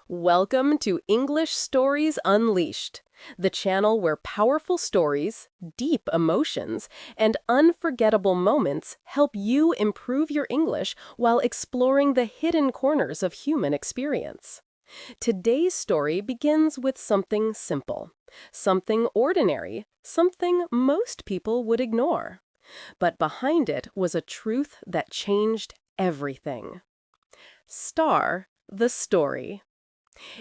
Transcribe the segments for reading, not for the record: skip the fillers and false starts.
Welcome to English Stories Unleashed, the channel where powerful stories, deep emotions, and unforgettable moments help you improve your English while exploring the hidden corners of human experience. Today's story begins with something simple, something ordinary, something most people would ignore. But behind it was a truth that changed everything. Star, the story.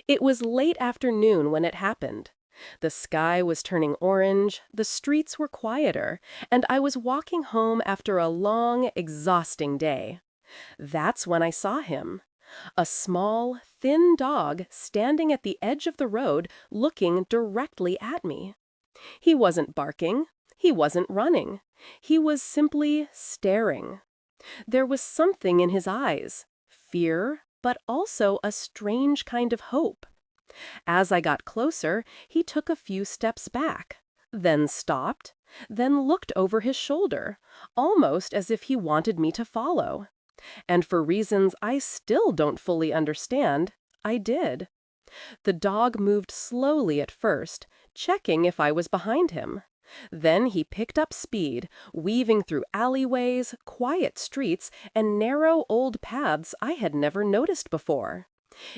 It was late afternoon when it happened. The sky was turning orange, the streets were quieter, and I was walking home after a long, exhausting day. That's when I saw him. A small, thin dog standing at the edge of the road looking directly at me. He wasn't barking. He wasn't running. He was simply staring. There was something in his eyes, fear, but also a strange kind of hope. As I got closer, he took a few steps back, then stopped, then looked over his shoulder, almost as if he wanted me to follow. And for reasons I still don't fully understand, I did. The dog moved slowly at first, checking if I was behind him. Then he picked up speed, weaving through alleyways, quiet streets, and narrow old paths I had never noticed before.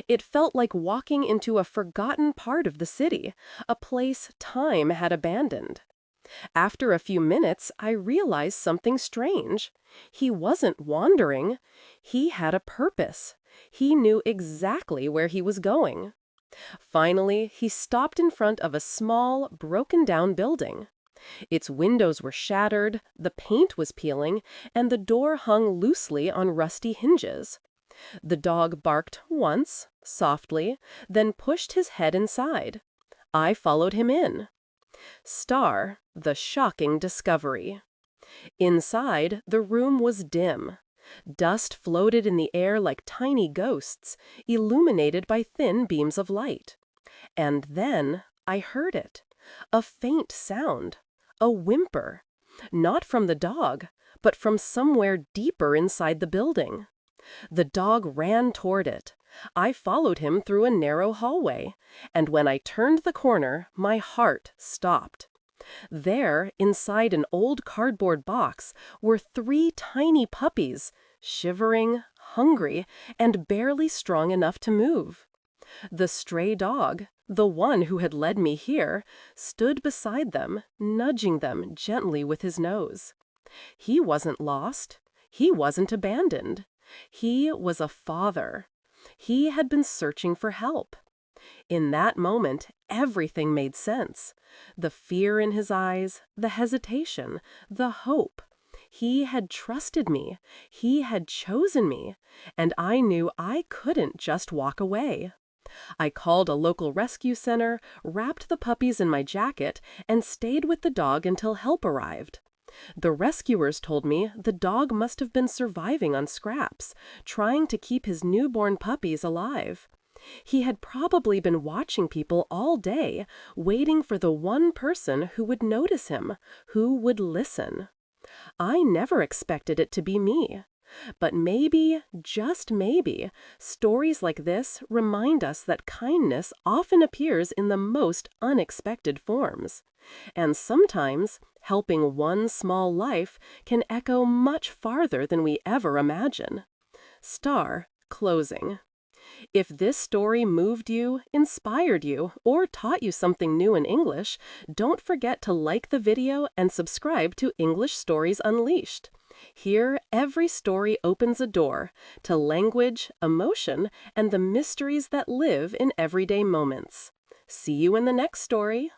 It felt like walking into a forgotten part of the city, a place time had abandoned. After a few minutes, I realized something strange. He wasn't wandering. He had a purpose. He knew exactly where he was going. Finally, he stopped in front of a small, broken-down building. Its windows were shattered, the paint was peeling, and the door hung loosely on rusty hinges. The dog barked once, softly, then pushed his head inside. I followed him in. Star, the shocking discovery. Inside, the room was dim. Dust floated in the air like tiny ghosts, illuminated by thin beams of light. And then I heard it. A faint sound. A whimper. Not from the dog, but from somewhere deeper inside the building. The dog ran toward it. I followed him through a narrow hallway, and when I turned the corner, my heart stopped. There, inside an old cardboard box, were 3 tiny puppies, shivering, hungry, and barely strong enough to move. The stray dog, the one who had led me here, stood beside them, nudging them gently with his nose. He wasn't lost. He wasn't abandoned. He was a father. He had been searching for help. In that moment, everything made sense. The fear in his eyes, the hesitation, the hope. He had trusted me. He had chosen me. And I knew I couldn't just walk away. I called a local rescue center, wrapped the puppies in my jacket, and stayed with the dog until help arrived. The rescuers told me the dog must have been surviving on scraps, trying to keep his newborn puppies alive. He had probably been watching people all day, waiting for the one person who would notice him, who would listen. I never expected it to be me. But maybe, just maybe, stories like this remind us that kindness often appears in the most unexpected forms. And sometimes, helping one small life can echo much farther than we ever imagine. Star, closing. If this story moved you, inspired you, or taught you something new in English, don't forget to like the video and subscribe to English Stories Unleashed. Here, every story opens a door to language, emotion, and the mysteries that live in everyday moments. See you in the next story.